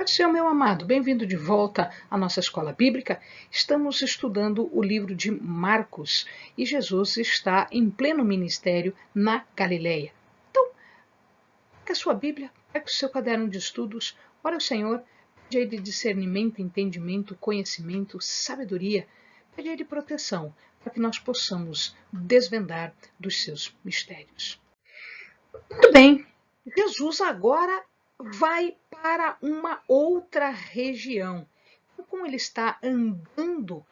Seu meu amado, bem-vindo de volta à nossa escola bíblica. Estamos estudando o livro de Marcos e Jesus está em pleno ministério na Galileia. Então, pega a sua Bíblia, pega o seu caderno de estudos, ora ao Senhor, pede a Ele discernimento, entendimento, conhecimento, sabedoria, pede a Ele proteção, para que nós possamos desvendar dos seus mistérios. Muito bem, Jesus agora vai para uma outra região. Então, como ele está andando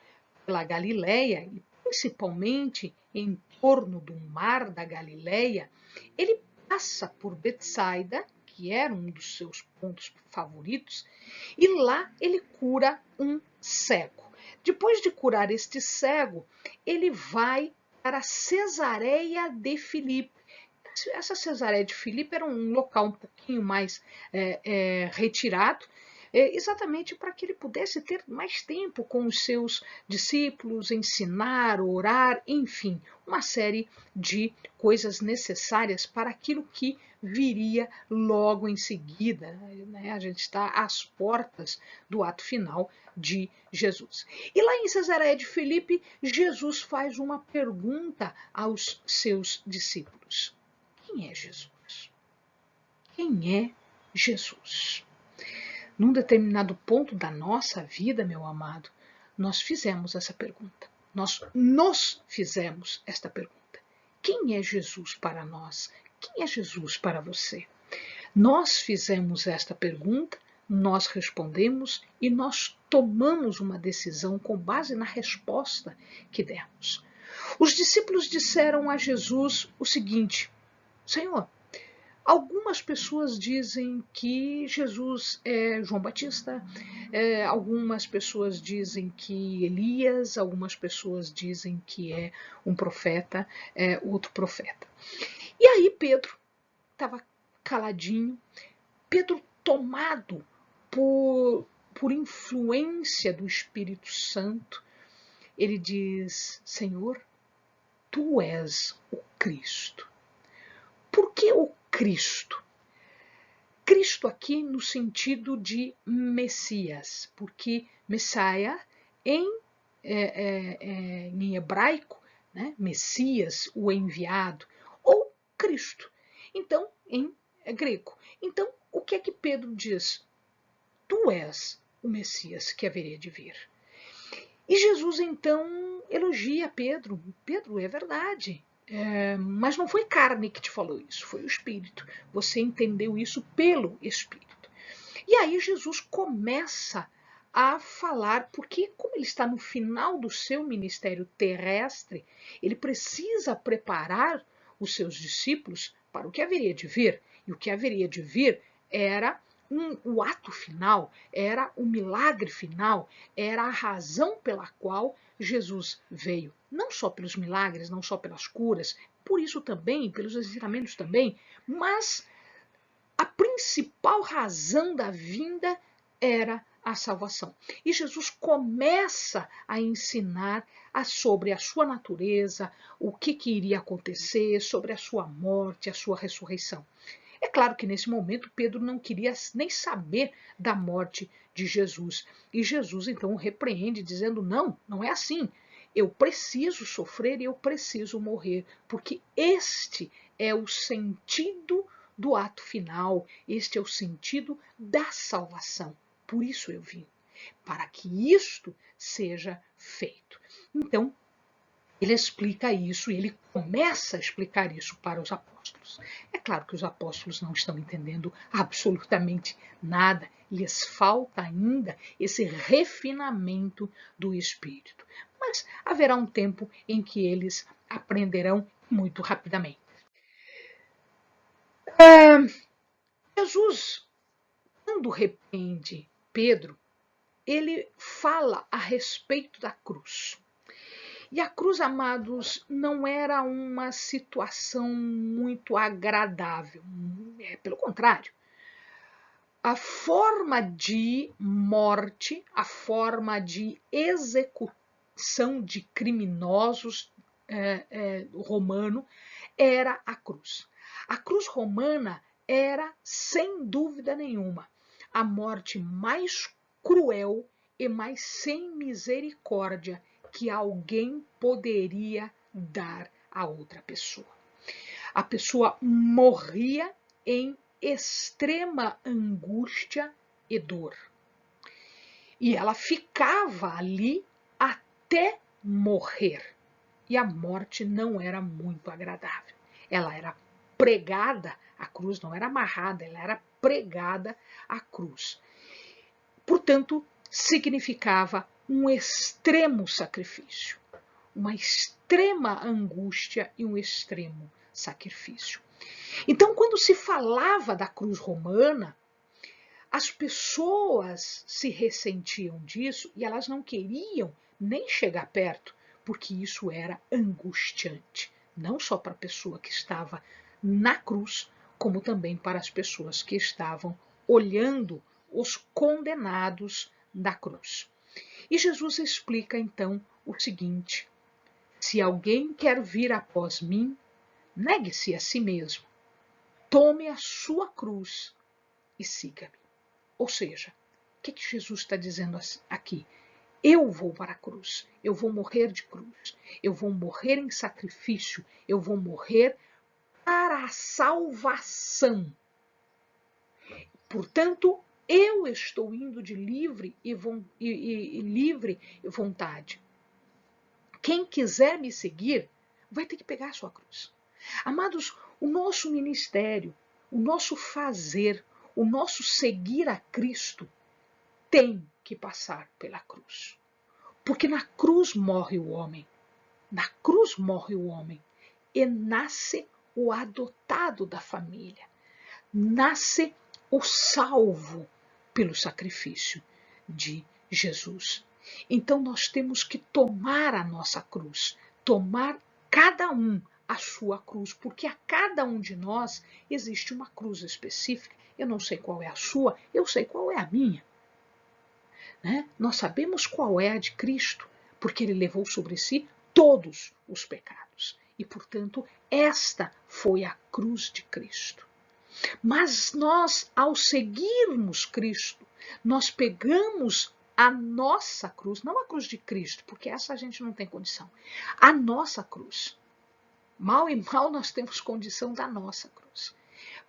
pela Galileia, e principalmente em torno do mar da Galileia, ele passa por Betsaida, que era um dos seus pontos favoritos, e lá ele cura um cego. Depois de curar este cego, ele vai para Cesareia de Filipe. Essa Cesareia de Filipe era um local um pouquinho mais retirado, exatamente para que ele pudesse ter mais tempo com os seus discípulos, ensinar, orar, enfim, uma série de coisas necessárias para aquilo que viria logo em seguida. Né? A gente está às portas do ato final de Jesus. E lá em Cesareia de Filipe, Jesus faz uma pergunta aos seus discípulos. Quem é Jesus? Quem é Jesus? Num determinado ponto da nossa vida, meu amado, nós fizemos essa pergunta. Nós nos fizemos esta pergunta. Quem é Jesus para nós? Quem é Jesus para você? Nós fizemos esta pergunta, nós respondemos e nós tomamos uma decisão com base na resposta que demos. Os discípulos disseram a Jesus o seguinte: Senhor, algumas pessoas dizem que Jesus é João Batista, algumas pessoas dizem que Elias, algumas pessoas dizem que é um profeta, outro profeta. E aí Pedro estava caladinho, Pedro tomado por influência do Espírito Santo, ele diz: Senhor, tu és o Cristo. Por que o Cristo? Cristo aqui no sentido de Messias, porque Messiah em hebraico, né, Messias, o enviado, ou Cristo, então em grego. Então, o que é que Pedro diz? Tu és o Messias que haveria de vir. E Jesus então elogia Pedro. Pedro, é verdade. Mas não foi carne que te falou isso, foi o Espírito. Você entendeu isso pelo Espírito. E aí Jesus começa a falar, porque como ele está no final do seu ministério terrestre, ele precisa preparar os seus discípulos para o que haveria de vir. E o que haveria de vir era o ato final, era o milagre final, era a razão pela qual Jesus veio. Não só pelos milagres, não só pelas curas, por isso também, pelos ensinamentos também, mas a principal razão da vinda era a salvação. E Jesus começa a ensinar sobre a sua natureza, o que iria acontecer, sobre a sua morte, a sua ressurreição. É claro que nesse momento Pedro não queria nem saber da morte de Jesus. E Jesus então o repreende, dizendo: não, não é assim. Eu preciso sofrer e eu preciso morrer, porque este é o sentido do ato final, este é o sentido da salvação. Por isso eu vim, para que isto seja feito. Então, ele explica isso e ele começa a explicar isso para os apóstolos. É claro que os apóstolos não estão entendendo absolutamente nada, lhes falta ainda esse refinamento do Espírito. Mas haverá um tempo em que eles aprenderão muito rapidamente. Jesus, quando repreende Pedro, ele fala a respeito da cruz. E a cruz, amados, não era uma situação muito agradável. Pelo contrário. A forma de morte, a forma de execução de criminosos romano era a cruz. A cruz romana era, sem dúvida nenhuma, a morte mais cruel e mais sem misericórdia que alguém poderia dar a outra pessoa. A pessoa morria em extrema angústia e dor. E ela ficava ali até morrer. E a morte não era muito agradável. Ela era pregada, a cruz não era amarrada, ela era pregada à cruz. Portanto, significava um extremo sacrifício, uma extrema angústia e um extremo sacrifício. Então, quando se falava da cruz romana, as pessoas se ressentiam disso e elas não queriam nem chegar perto, porque isso era angustiante, não só para a pessoa que estava na cruz, como também para as pessoas que estavam olhando os condenados da cruz. E Jesus explica então o seguinte: se alguém quer vir após mim, negue-se a si mesmo, tome a sua cruz e siga-me. Ou seja, o que Jesus está dizendo aqui? Eu vou para a cruz, eu vou morrer de cruz, eu vou morrer em sacrifício, eu vou morrer para a salvação. Portanto, eu estou indo de livre vontade. Quem quiser me seguir vai ter que pegar a sua cruz. Amados, o nosso ministério, o nosso fazer, o nosso seguir a Cristo tem que passar pela cruz. Porque na cruz morre o homem. Na cruz morre o homem. E nasce o adotado da família. Nasce o salvo pelo sacrifício de Jesus. Então nós temos que tomar a nossa cruz. Tomar cada um a sua cruz. Porque a cada um de nós existe uma cruz específica. Eu não sei qual é a sua, eu sei qual é a minha. Né? Nós sabemos qual é a de Cristo, porque ele levou sobre si todos os pecados. E, portanto, esta foi a cruz de Cristo. Mas nós, ao seguirmos Cristo, nós pegamos a nossa cruz, não a cruz de Cristo, porque essa a gente não tem condição, a nossa cruz. Mal e mal nós temos condição da nossa cruz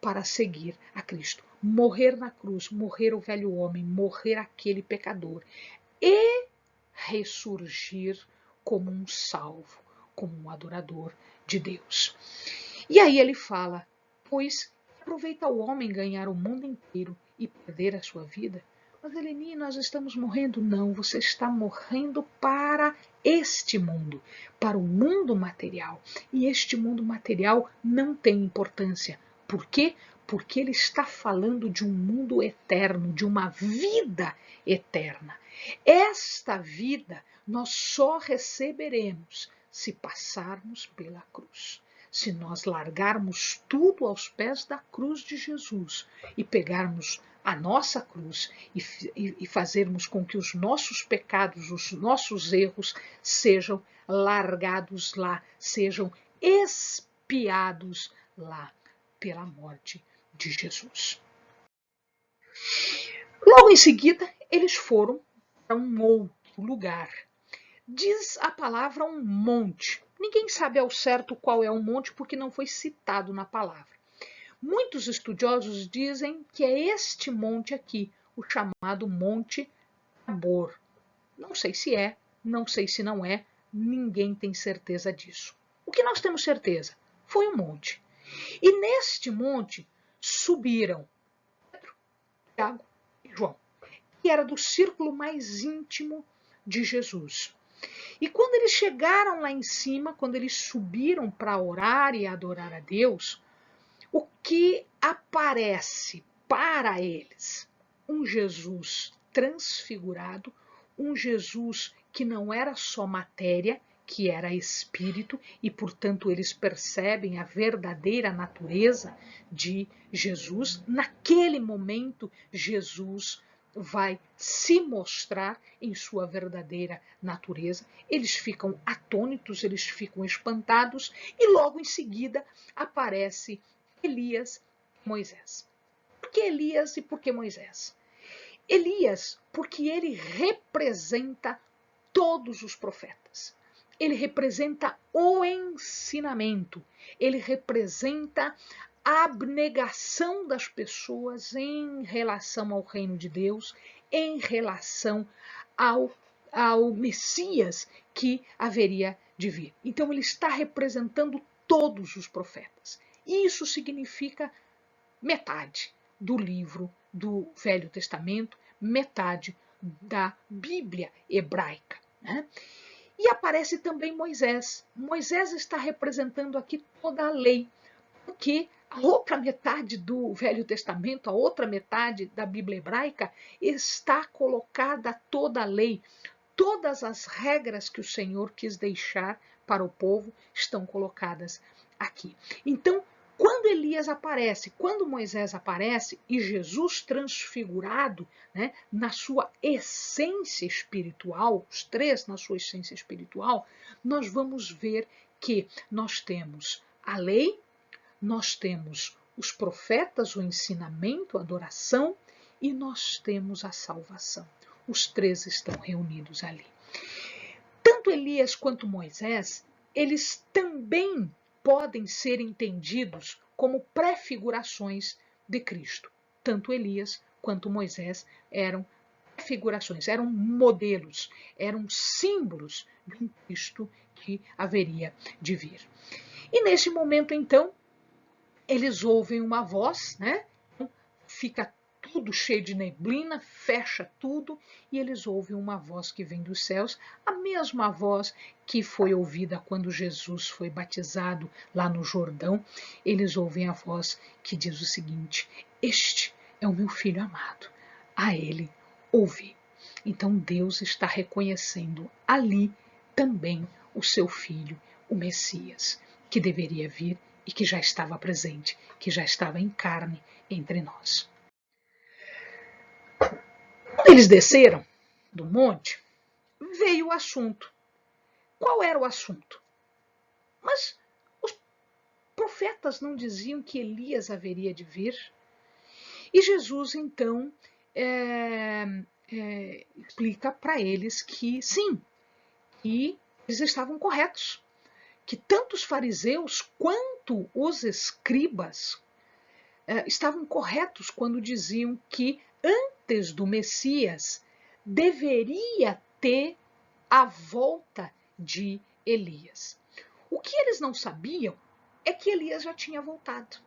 para seguir a Cristo. Morrer na cruz, morrer o velho homem, morrer aquele pecador e ressurgir como um salvo, como um adorador de Deus. E aí ele fala, pois aproveita o homem ganhar o mundo inteiro e perder a sua vida? Mas Eleni, nós estamos morrendo. Não, você está morrendo para este mundo, para o mundo material. E este mundo material não tem importância. Por quê? Porque ele está falando de um mundo eterno, de uma vida eterna. Esta vida nós só receberemos se passarmos pela cruz. Se nós largarmos tudo aos pés da cruz de Jesus e pegarmos a nossa cruz e fazermos com que os nossos pecados, os nossos erros sejam largados lá, sejam expiados lá pela morte de Jesus. Logo em seguida, eles foram para um outro lugar. Diz a palavra um monte. Ninguém sabe ao certo qual é o monte porque não foi citado na palavra. Muitos estudiosos dizem que é este monte aqui, o chamado Monte Tabor. Não sei se é, não sei se não é, ninguém tem certeza disso. O que nós temos certeza? Foi um monte. E neste monte subiram Pedro, Tiago e João, que era do círculo mais íntimo de Jesus. E quando eles chegaram lá em cima, quando eles subiram para orar e adorar a Deus, o que aparece para eles? Um Jesus transfigurado, um Jesus que não era só matéria, que era espírito, e portanto eles percebem a verdadeira natureza de Jesus. Naquele momento, Jesus vai se mostrar em sua verdadeira natureza. Eles ficam atônitos, eles ficam espantados, e logo em seguida aparece Elias e Moisés. Por que Elias e por que Moisés? Elias, porque ele representa todos os profetas. Ele representa o ensinamento, ele representa a abnegação das pessoas em relação ao reino de Deus, em relação ao Messias que haveria de vir. Então ele está representando todos os profetas. Isso significa metade do livro do Velho Testamento, metade da Bíblia hebraica, né? E aparece também Moisés. Moisés está representando aqui toda a lei, porque a outra metade do Velho Testamento, a outra metade da Bíblia hebraica, está colocada toda a lei. Todas as regras que o Senhor quis deixar para o povo estão colocadas aqui. Então, quando Elias aparece, quando Moisés aparece e Jesus transfigurado, né, na sua essência espiritual, os três na sua essência espiritual, nós vamos ver que nós temos a lei, nós temos os profetas, o ensinamento, a adoração e nós temos a salvação. Os três estão reunidos ali. Tanto Elias quanto Moisés, eles também podem ser entendidos como prefigurações de Cristo. Tanto Elias quanto Moisés eram prefigurações, eram modelos, eram símbolos de um Cristo que haveria de vir. E nesse momento, então, eles ouvem uma voz, né? Fica tudo cheio de neblina, fecha tudo e eles ouvem uma voz que vem dos céus, a mesma voz que foi ouvida quando Jesus foi batizado lá no Jordão. Eles ouvem a voz que diz o seguinte: este é o meu filho amado, a ele ouvi. Então Deus está reconhecendo ali também o seu filho, o Messias, que deveria vir e que já estava presente, que já estava em carne entre nós. Quando eles desceram do monte, veio o assunto. Qual era o assunto? Mas os profetas não diziam que Elias haveria de vir? E Jesus, então, explica para eles que sim, que eles estavam corretos, que tanto os fariseus quanto os escribas estavam corretos quando diziam que antes do Messias deveria ter a volta de Elias. O que eles não sabiam é que Elias já tinha voltado.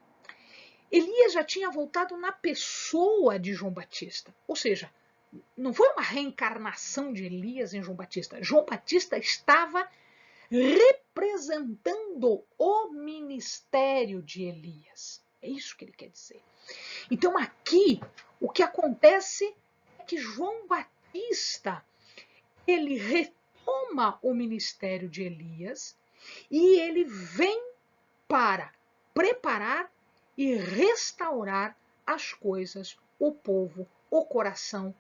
Elias já tinha voltado na pessoa de João Batista. Ou seja, não foi uma reencarnação de Elias em João Batista. João Batista estava representando o ministério de Elias. É isso que ele quer dizer. Então aqui o que acontece é que João Batista ele retoma o ministério de Elias e ele vem para preparar e restaurar as coisas, o povo, o coração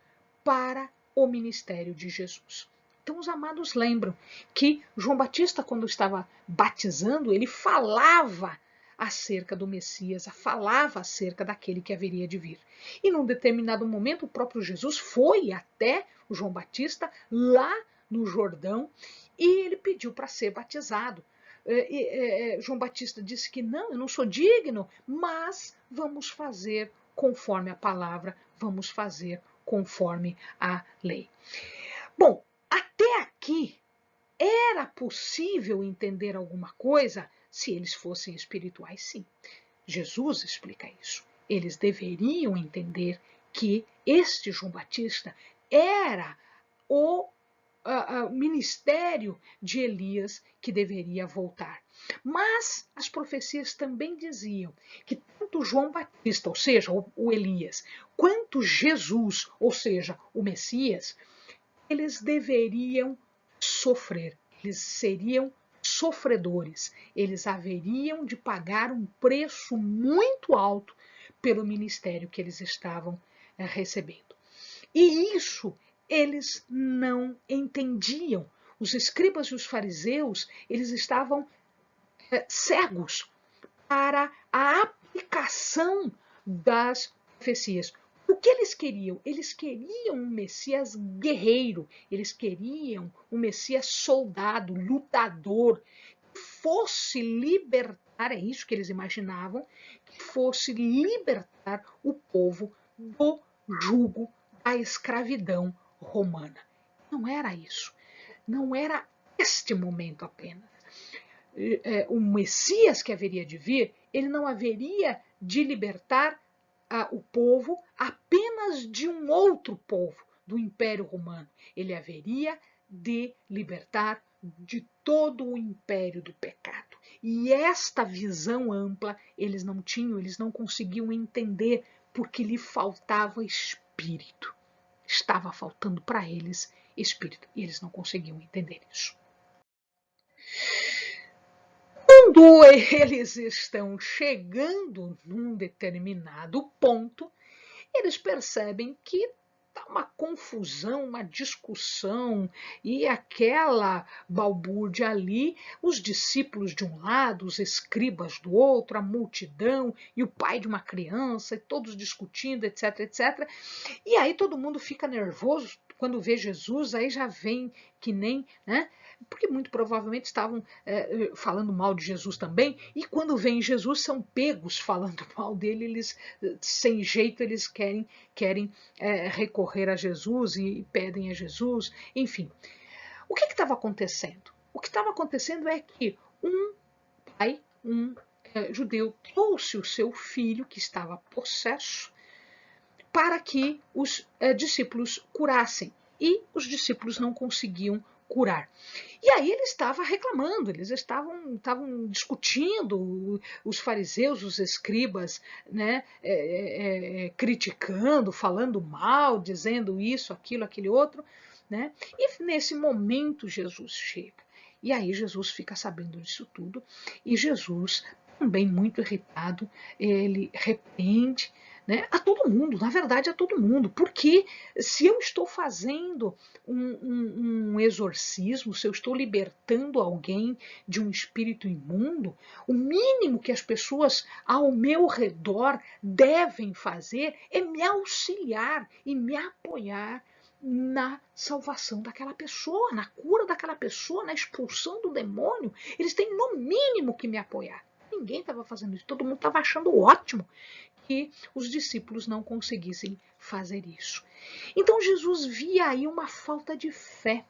para o ministério de Jesus. Então os amados lembram que João Batista, quando estava batizando, ele falava acerca do Messias, falava acerca daquele que haveria de vir. E num determinado momento, o próprio Jesus foi até o João Batista, lá no Jordão, e ele pediu para ser batizado. João Batista disse que não, eu não sou digno, mas vamos fazer conforme a palavra, vamos fazer conforme a lei. Bom, até aqui era possível entender alguma coisa se eles fossem espirituais, sim. Jesus explica isso. Eles deveriam entender que este João Batista era o ministério de Elias que deveria voltar. Mas as profecias também diziam que tanto João Batista, ou seja, o Elias, quanto Jesus, ou seja, o Messias, eles deveriam sofrer, eles seriam sofredores, eles haveriam de pagar um preço muito alto pelo ministério que eles estavam recebendo. E isso eles não entendiam. Os escribas e os fariseus, eles estavam cegos para a aplicação das profecias. O que eles queriam? Eles queriam um Messias guerreiro, eles queriam um Messias soldado, lutador, que fosse libertar, é isso que eles imaginavam, que fosse libertar o povo do jugo da escravidão romana. Não era isso. Não era este momento apenas. O Messias que haveria de vir, ele não haveria de libertar o povo apenas de um outro povo, do Império Romano. Ele haveria de libertar de todo o império do pecado. E esta visão ampla eles não tinham, eles não conseguiam entender, porque lhe faltava espírito. Estava faltando para eles espírito, e eles não conseguiam entender isso. Quando eles estão chegando num determinado ponto, eles percebem que está uma confusão, uma discussão, e aquela balbúrdia ali, os discípulos de um lado, os escribas do outro, a multidão, e o pai de uma criança, e todos discutindo, etc, etc. E aí todo mundo fica nervoso quando vê Jesus, aí já vem que nem, né? Porque muito provavelmente estavam falando mal de Jesus também, e quando vem Jesus são pegos falando mal dele, eles sem jeito eles querem recorrer a Jesus e pedem a Jesus, enfim. O que estava acontecendo? O que estava acontecendo é que um pai, um judeu, trouxe o seu filho que estava possesso para que os discípulos curassem, e os discípulos não conseguiam curar. E aí ele estava reclamando, eles estavam discutindo, os fariseus, os escribas, né, criticando, falando mal, dizendo isso, aquilo, aquele outro, né? E nesse momento Jesus chega. E aí Jesus fica sabendo disso tudo, e Jesus, também muito irritado, ele repreende, né, a todo mundo, na verdade a todo mundo, porque se eu estou fazendo um exorcismo, se eu estou libertando alguém de um espírito imundo, o mínimo que as pessoas ao meu redor devem fazer é me auxiliar e me apoiar na salvação daquela pessoa, na cura daquela pessoa, na expulsão do demônio. Eles têm no mínimo que me apoiar. Ninguém estava fazendo isso, todo mundo estava achando ótimo que os discípulos não conseguissem fazer isso. Então Jesus via aí uma falta de fé.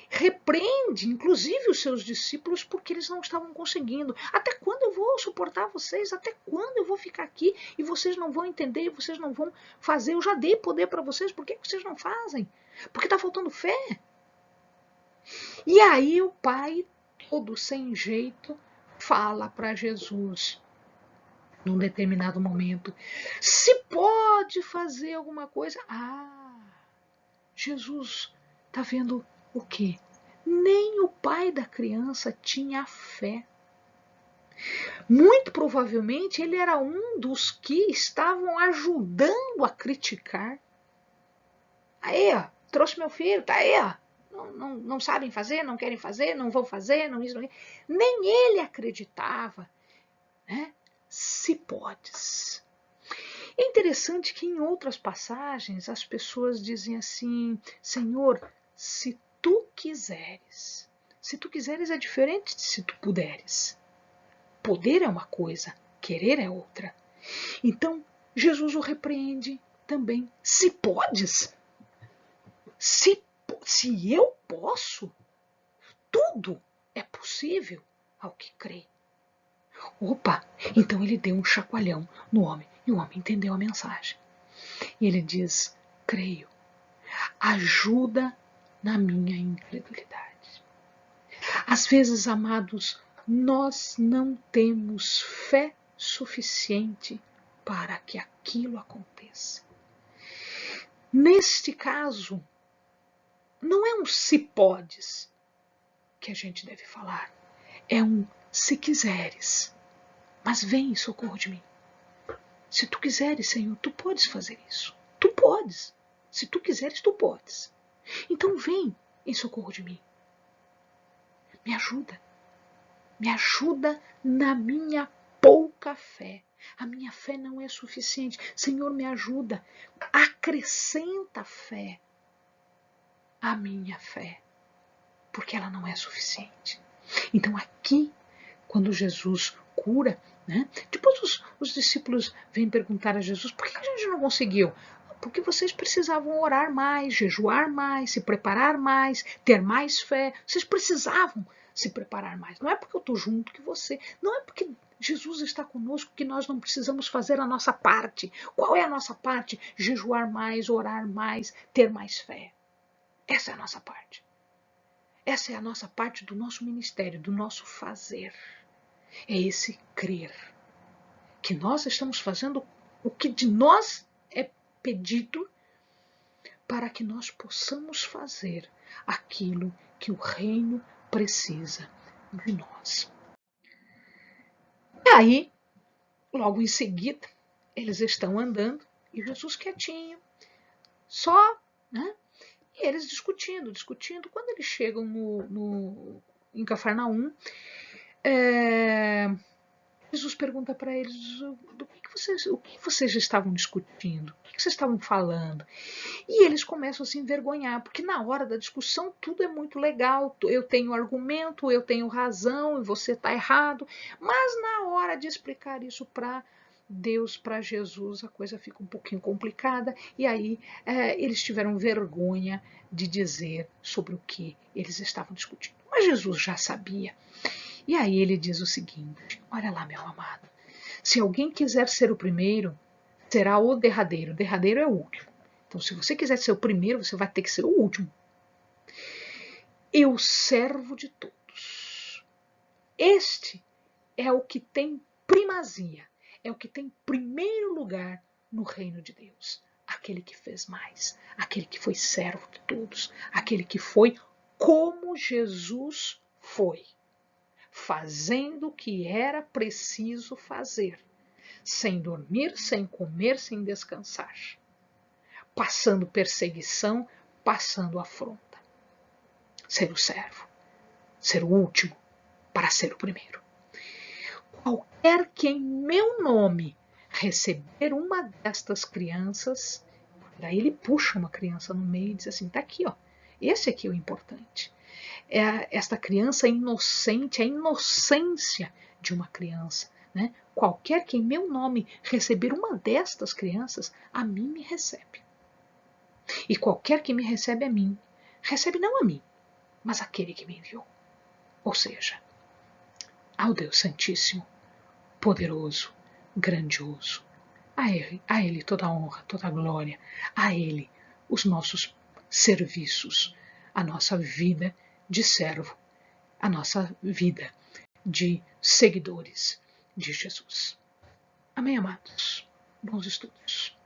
Repreende, inclusive, os seus discípulos porque eles não estavam conseguindo. Até quando eu vou suportar vocês? Até quando eu vou ficar aqui e vocês não vão entender, vocês não vão fazer? Eu já dei poder para vocês, por que vocês não fazem? Porque está faltando fé. E aí o pai, todo sem jeito, fala para Jesus, num determinado momento, se pode fazer alguma coisa. Jesus está vendo o quê? Nem o pai da criança tinha fé. Muito provavelmente ele era um dos que estavam ajudando a criticar. Aí, ó, trouxe meu filho, tá aí, ó. Não sabem fazer, não querem fazer, não vão fazer, não isso, não. Nem ele acreditava, né? Se podes. É interessante que em outras passagens as pessoas dizem assim, Senhor, se tu quiseres. Se tu quiseres é diferente de se tu puderes. Poder é uma coisa, querer é outra. Então, Jesus o repreende também. Se podes, se eu posso, tudo é possível ao que crê. Opa, então ele deu um chacoalhão no homem, e o homem entendeu a mensagem. E ele diz, creio, ajuda na minha incredulidade. Às vezes, amados, nós não temos fé suficiente para que aquilo aconteça. Neste caso, não é um se podes que a gente deve falar, é um se quiseres, mas vem em socorro de mim. Se tu quiseres, Senhor, tu podes fazer isso. Tu podes. Se tu quiseres, tu podes. Então vem em socorro de mim. Me ajuda. Me ajuda na minha pouca fé. A minha fé não é suficiente. Senhor, me ajuda. Acrescenta fé à minha fé, porque ela não é suficiente. Então aqui, quando Jesus cura, né? Depois os discípulos vêm perguntar a Jesus, por que a gente não conseguiu? Porque vocês precisavam orar mais, jejuar mais, se preparar mais, ter mais fé. Vocês precisavam se preparar mais. Não é porque eu estou junto que você. Não é porque Jesus está conosco que nós não precisamos fazer a nossa parte. Qual é a nossa parte? Jejuar mais, orar mais, ter mais fé. Essa é a nossa parte. Essa é a nossa parte do nosso ministério, do nosso fazer. É esse crer. Que nós estamos fazendo o que de nós é pedido para que nós possamos fazer aquilo que o reino precisa de nós. E aí, logo em seguida, eles estão andando e Jesus quietinho, só, né? E eles discutindo. Quando eles chegam em Cafarnaum, Jesus pergunta para eles o que vocês estavam discutindo, o que vocês estavam falando. E eles começam a se envergonhar, porque na hora da discussão tudo é muito legal, eu tenho argumento, eu tenho razão e você está errado, mas na hora de explicar isso para Deus, para Jesus, a coisa fica um pouquinho complicada, e aí eles tiveram vergonha de dizer sobre o que eles estavam discutindo. Mas Jesus já sabia. E aí ele diz o seguinte, olha lá, meu amado, se alguém quiser ser o primeiro, será o derradeiro. O derradeiro é o último. Então, se você quiser ser o primeiro, você vai ter que ser o último. E o servo de todos. Este é o que tem primazia, é o que tem primeiro lugar no reino de Deus. Aquele que fez mais, aquele que foi servo de todos, aquele que foi como Jesus foi, fazendo o que era preciso fazer, sem dormir, sem comer, sem descansar, passando perseguição, passando afronta. Ser o servo, ser o último, para ser o primeiro. Qualquer que em meu nome receber uma destas crianças, daí ele puxa uma criança no meio e diz assim, tá aqui, ó, esse aqui é o importante. Esta criança inocente, a inocência de uma criança. Né? Qualquer que em meu nome receber uma destas crianças, a mim me recebe. E qualquer que me recebe a mim, recebe não a mim, mas aquele que me enviou. Ou seja, ao Deus Santíssimo, poderoso, grandioso, a Ele toda a honra, toda a glória, a Ele os nossos serviços, a nossa vida de servo, a nossa vida de seguidores de Jesus. Amém, amados? Bons estudos.